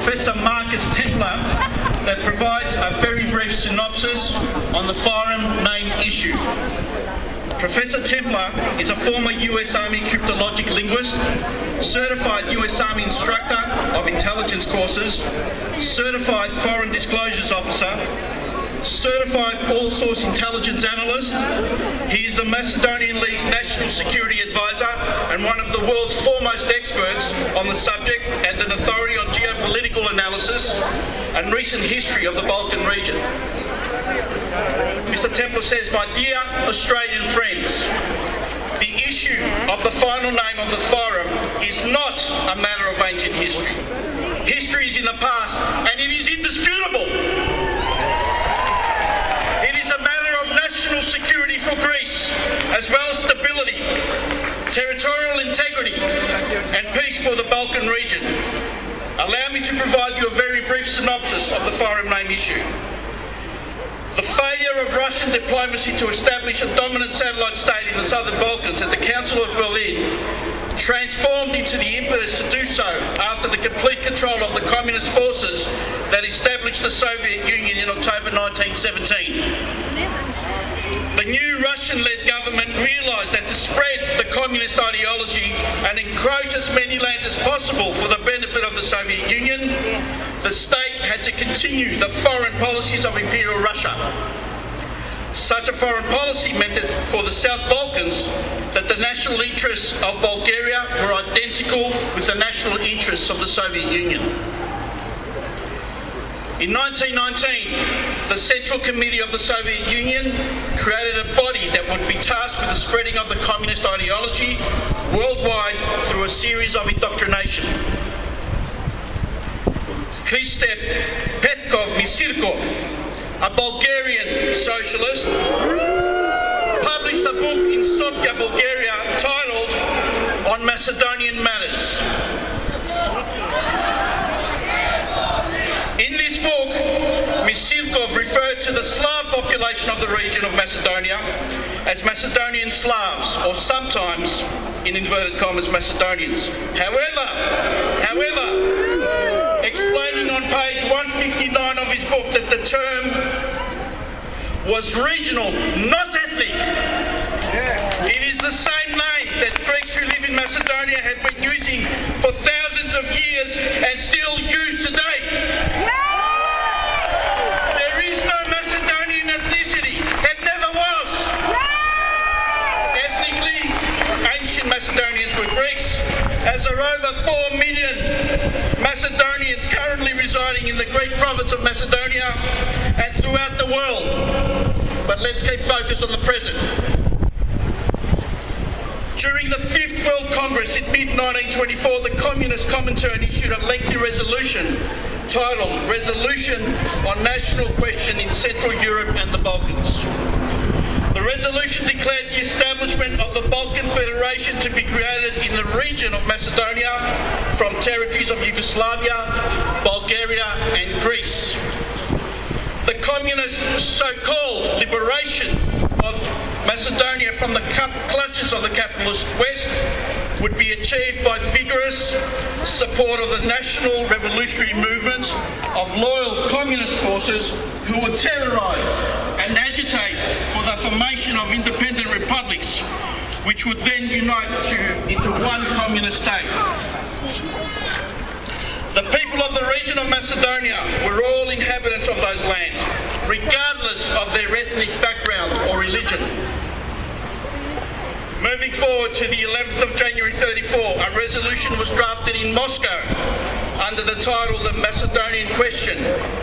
Professor Marcus Templar that provides a very brief synopsis on the forum name issue. Professor Templar is a former US Army cryptologic linguist, certified US Army instructor of intelligence courses, certified foreign disclosures officer, certified all-source intelligence analyst. He is the Macedonian League's National Security Advisor and one of the world's foremost experts on the subject, and an authority on geopolitical analysis and recent history of the Balkan region. Mr. Templar says, "My dear Australian friends, the issue of the final name of the forum is not a matter of ancient history. History is in the past and it is indisputable. It is a matter of national security for Greece, as well as stability, territorial integrity and peace for the Balkan region. Allow me to provide you a very brief synopsis of the forum name issue. The failure of Russian diplomacy to establish a dominant satellite state in the southern Balkans at the Council of Berlin transformed into the impetus to do so after the complete control of the communist forces that established the Soviet Union in October 1917. The new Russian-led government realised that to spread the communist ideology and encroach as many lands as possible for the benefit of the Soviet Union, the state had to continue the foreign policies of Imperial Russia. Such a foreign policy meant that for the South Balkans, that the national interests of Bulgaria were identical with the national interests of the Soviet Union. In 1919, the Central Committee of the Soviet Union created a body that would be tasked with the spreading of the communist ideology worldwide through a series of indoctrination. Kristep Petkov Moutzikis, a Bulgarian socialist, published a book in Sofia, Bulgaria, titled On Macedonian Matters. In this book, Moutzikis referred to the Slav population of the region of Macedonia as Macedonian Slavs, or sometimes, in inverted commas, Macedonians. However, explaining on page 159 of his book that the term was regional, not ethnic. It is the same name that Greeks who live in Macedonia have been using for thousands of years and still use today. There is no Macedonian ethnicity. It never was. Ethnically, ancient Macedonians were Greeks, as there are over 4 million Macedonians currently residing in the Greek province of Macedonia and throughout the world. But let's keep focused on the present. During the 5th World Congress in mid-1924, the Communist Comintern issued a lengthy resolution titled Resolution on National Question in Central Europe and the Balkans. The resolution declared the establishment of the Balkan Federation to be created in the region of Macedonia from territories of Yugoslavia, Bulgaria and Greece. The communist so-called liberation of Macedonia from the clutches of the capitalist West would be achieved by vigorous support of the national revolutionary movements of loyal communist forces who would terrorise and agitate for the formation of independent republics, which would then unite into one communist state. The people of the region of Macedonia were all inhabitants of those lands, regardless of their ethnic background or religion. Moving forward to the 11th of January 1934, a resolution was drafted in Moscow under the title The Macedonian Question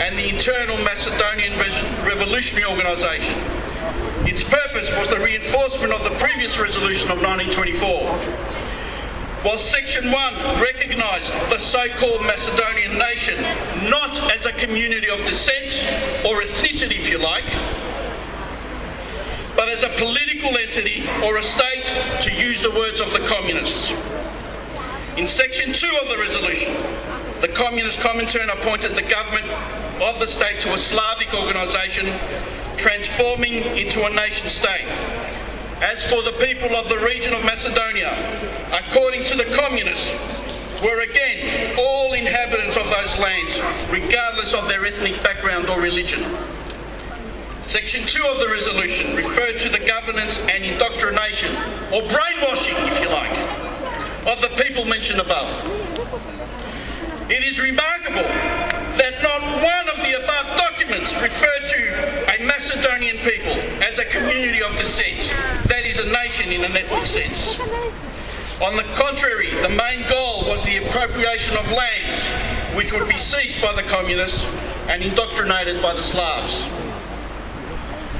and the Internal Macedonian Revolutionary Organisation. Its purpose was the reinforcement of the previous resolution of 1924. While Section 1 recognised the so-called Macedonian nation not as a community of descent or ethnicity, if you like, but as a political entity or a state, to use the words of the communists. In Section 2 of the resolution, the Communist Comintern appointed the government of the state to a Slavic organisation, transforming into a nation state. As for the people of the region of Macedonia, according to the communists, were again all inhabitants of those lands, regardless of their ethnic background or religion. Section 2 of the resolution referred to the governance and indoctrination, or brainwashing, if you like, of the people mentioned above. It is remarkable that not one of the above documents referred to a Macedonian people as a community of descent, that is, a nation in an ethnic sense. On the contrary, the main goal was the appropriation of lands, which would be seized by the communists and indoctrinated by the Slavs.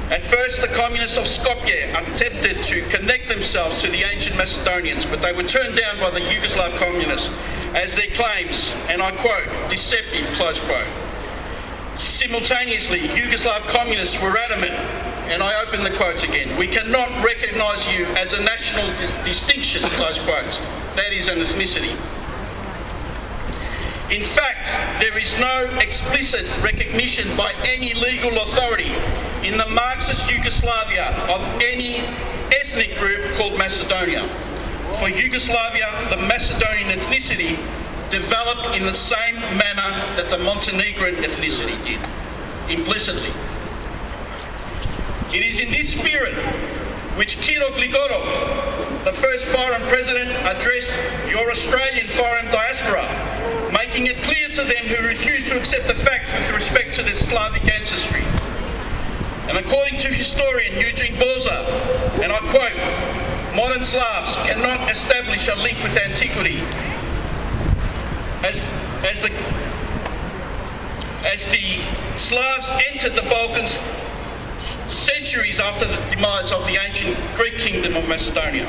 At first, the communists of Skopje attempted to connect themselves to the ancient Macedonians, but they were turned down by the Yugoslav communists as their claims, and I quote, deceptive, close quote. Simultaneously, Yugoslav communists were adamant, and I open the quotes again, we cannot recognise you as a national distinction, close quotes, that is an ethnicity. In fact, there is no explicit recognition by any legal authority in the Marxist Yugoslavia of any ethnic group called Macedonia. For Yugoslavia, the Macedonian ethnicity developed in the same manner that the Montenegrin ethnicity did, implicitly. It is in this spirit which Kiro Gligorov, the first foreign president, addressed your Australian foreign diaspora, making it clear to them who refuse to accept the facts with respect to their Slavic ancestry. And according to historian Eugene Borza, and I quote, modern Slavs cannot establish a link with antiquity as the Slavs entered the Balkans centuries after the demise of the ancient Greek kingdom of Macedonia.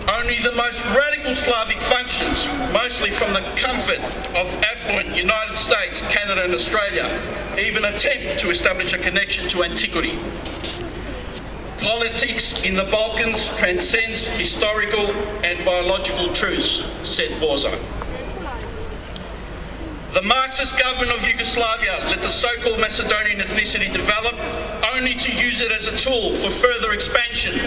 Only the most radical Slavic functions, mostly from the comfort of affluent United States, Canada and Australia, even attempt to establish a connection to antiquity. Politics in the Balkans transcends historical and biological truths, said Borza. The Marxist government of Yugoslavia let the so-called Macedonian ethnicity develop only to use it as a tool for further expansion.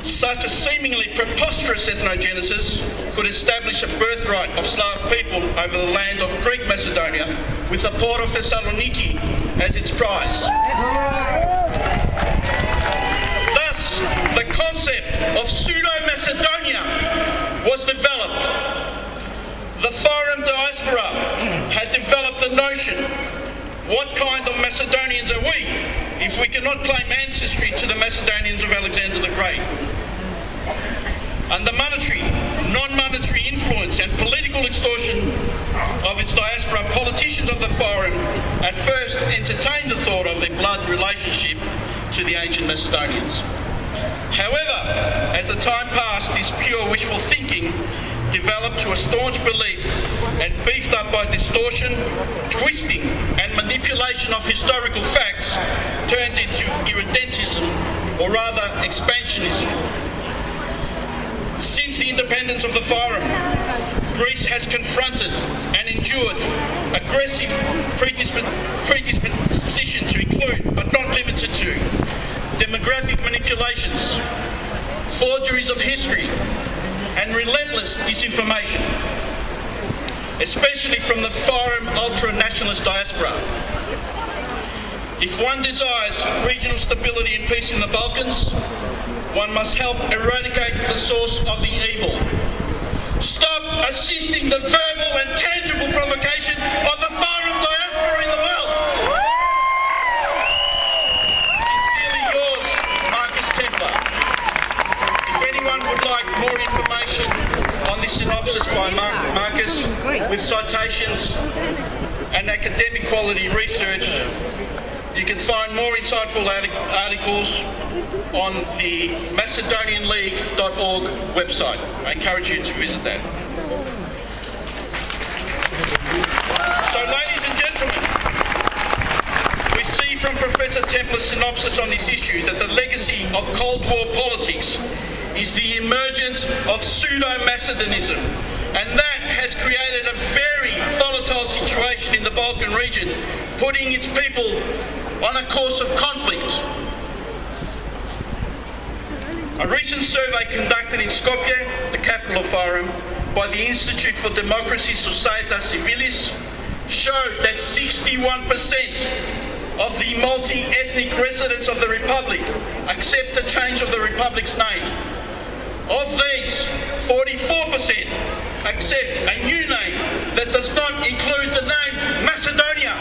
Such a seemingly preposterous ethnogenesis could establish a birthright of Slav people over the land of Greek Macedonia with the port of Thessaloniki as its prize. Thus, the concept of pseudo-Macedonia was developed. The foreign diaspora had developed a notion, what kind of Macedonians are we if we cannot claim ancestry to the Macedonians of Alexander the Great? Under monetary, non-monetary influence and political extortion of its diaspora, politicians of the forum at first entertained the thought of their blood relationship to the ancient Macedonians. However, as the time passed, this pure wishful thinking developed to a staunch belief and beefed up by distortion, twisting and manipulation of historical facts turned into irredentism, or rather expansionism. Since the independence of the Forum, Greece has confronted and endured aggressive predisposition to include, but not limited to, demographic manipulations, forgeries of history, and relentless disinformation, especially from the foreign ultra-nationalist diaspora. If one desires regional stability and peace in the Balkans, one must help eradicate the source of the evil. Stop assisting the verbal and tangible provocation of the foreign diaspora in the world. Sincerely yours, Marcus Templar. If anyone would like more information on this synopsis by Marcus with citations and academic quality research, you can find more insightful articles on the MacedonianLeague.org website. I encourage you to visit that. So, ladies and gentlemen, we see from Professor Templar's synopsis on this issue that the legacy of Cold War politics is the emergence of pseudo-Macedonism, and that has created a very volatile situation in the Balkan region, putting its people on a course of conflict. A recent survey conducted in Skopje, the capital of Fyrom, by the Institute for Democracy Societas Civilis showed that 61% of the multi-ethnic residents of the Republic accept the change of the Republic's name. Of these, 44% accept a new name that does not include the name Macedonia.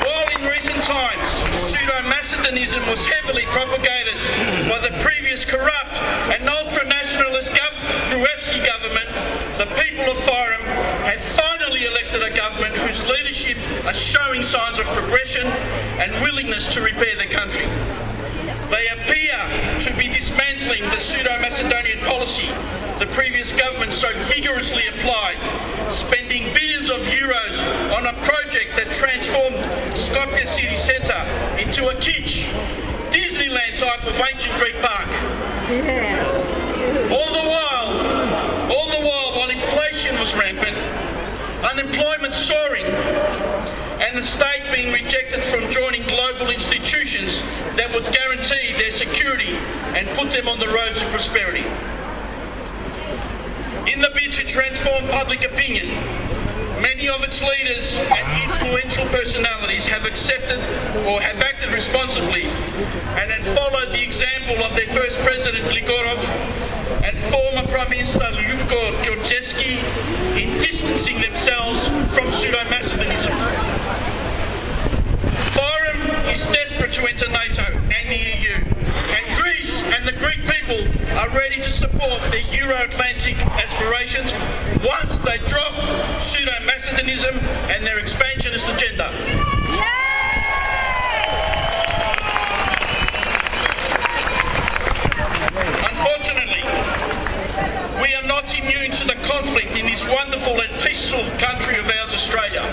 While in recent times, pseudo-Macedonism was heavily propagated by the previous corrupt and ultra-nationalist Gruevski government, the people of Fyrom have finally elected a government whose leadership are showing signs of progression and willingness to repair the country. They appear to be dismantling the pseudo-Macedonian policy the previous government so vigorously applied, spending billions of euros on a project that transformed Skopje city centre into a kitsch, Disneyland type of ancient Greek park. All the while inflation was rampant, unemployment soaring, and the state being rejected from joining global institutions that would guarantee their security and put them on the road to prosperity. In the bid to transform public opinion, many of its leaders and influential personalities have accepted or have acted responsibly and have followed the example of their first president Gligorov and former Prime Minister Ljubko Georgescu in distancing themselves from pseudo-Macedonism. Fyrom is desperate to enter NATO and the EU, and Greece and the Greek people are ready to support their Euro-Atlantic aspirations once they drop pseudo-Macedonism and their expansionist agenda. Unfortunately, we are not immune to the conflict in this wonderful and peaceful country of ours, Australia,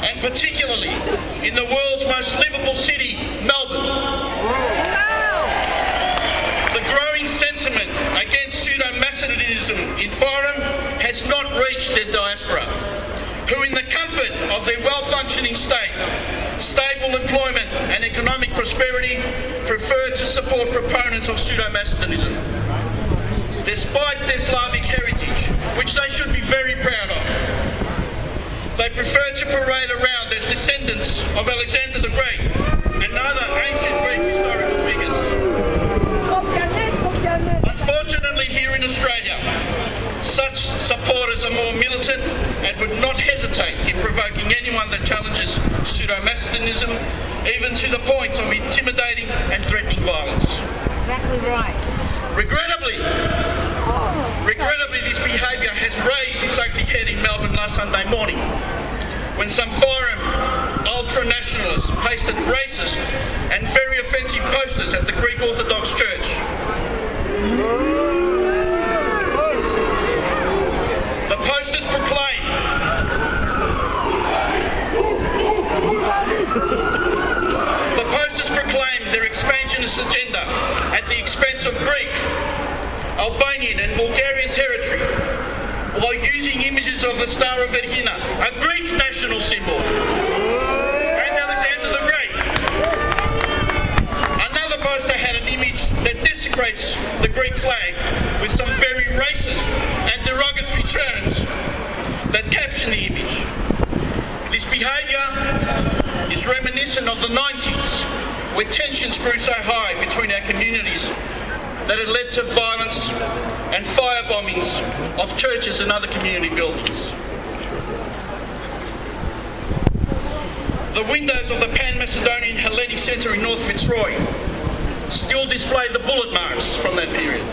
and particularly in the world's most livable city, Melbourne. The growing sentiment against pseudo-Macedonism in Fyrom has not reached their diaspora, who in the comfort of their well-functioning state, stable employment and economic prosperity prefer to support proponents of pseudo-Macedonism. Despite their Slavic heritage, which they should be very proud of, they prefer to parade around as descendants of Alexander the Great and other ancient Greek historical figures. Unfortunately, here in Australia, such supporters are more militant and would not hesitate in provoking anyone that challenges pseudo-Macedonism, even to the point of intimidating and threatening violence. Exactly right. Regrettably, this behaviour has raised its ugly head in Melbourne last Sunday morning, when some Fyrom ultra-nationalists pasted racist and very offensive posters at the Greek Orthodox Church. The posters proclaim their expansionist agenda at the expense of Greek, Albanian and Bulgarian territory, while using images of the Star of Vergina, a Greek national symbol, and Alexander the Great. Another poster had an image that desecrates the Greek flag with some very racist and derogatory terms that caption the image. This behaviour is reminiscent of the 90s, where tensions grew so high between our communities that it led to violence and fire bombings of churches and other community buildings. The windows of the Pan-Macedonian Hellenic Centre in North Fitzroy still display the bullet marks from that period.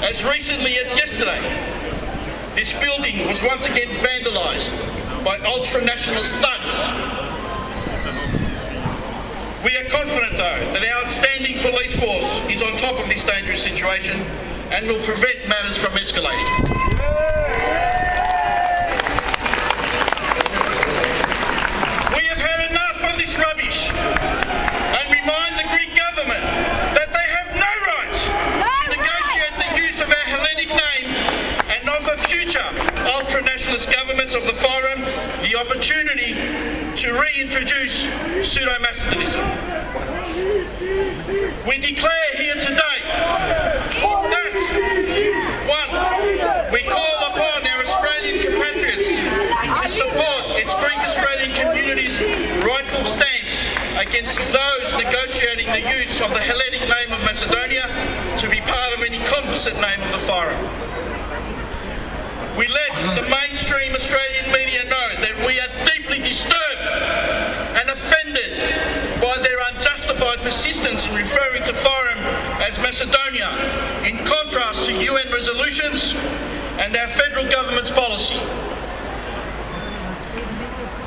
As recently as yesterday, this building was once again vandalised by ultra-nationalist thugs. We are confident, though, that our outstanding police force is on top of this dangerous situation and will prevent matters from escalating. We have had enough of this rubbish and remind the Greek government that they have no right to negotiate the use of our Hellenic name and offer future ultra-nationalist governments of the Fyrom the opportunity to reintroduce pseudo-Macedonism. We declare here today that, 1, we call upon our Australian compatriots to support its Greek Australian community's rightful stance against those negotiating the use of the Hellenic name of Macedonia to be part of any composite name of the forum. We let the mainstream Australian media know that we are deeply disturbed and offended by their unjustified persistence in referring to forum as Macedonia, in contrast to UN resolutions and our federal government's policy.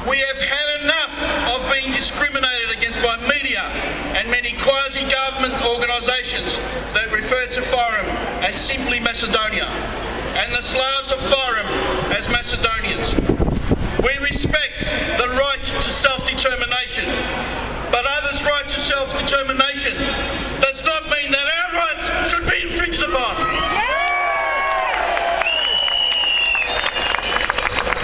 We have had enough of being discriminated against by media and many quasi-government organisations that refer to forum as simply Macedonia and the Slavs of forum as Macedonians. We respect the right to self-determination, but others' right to self-determination does not mean that our rights should be infringed upon.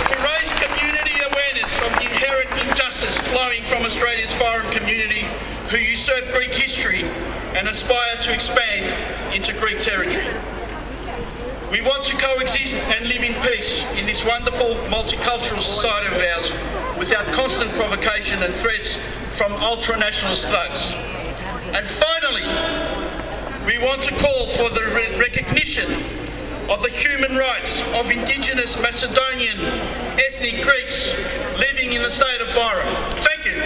To raise community awareness of the inherent injustice flowing from Australia's foreign community who usurp Greek history and aspire to expand into Greek territory. We want to coexist and live in peace in this wonderful multicultural society of ours without constant provocation and threats from ultra-nationalist thugs. And finally, we want to call for the recognition of the human rights of indigenous Macedonian ethnic Greeks living in the state of Forum. Thank you.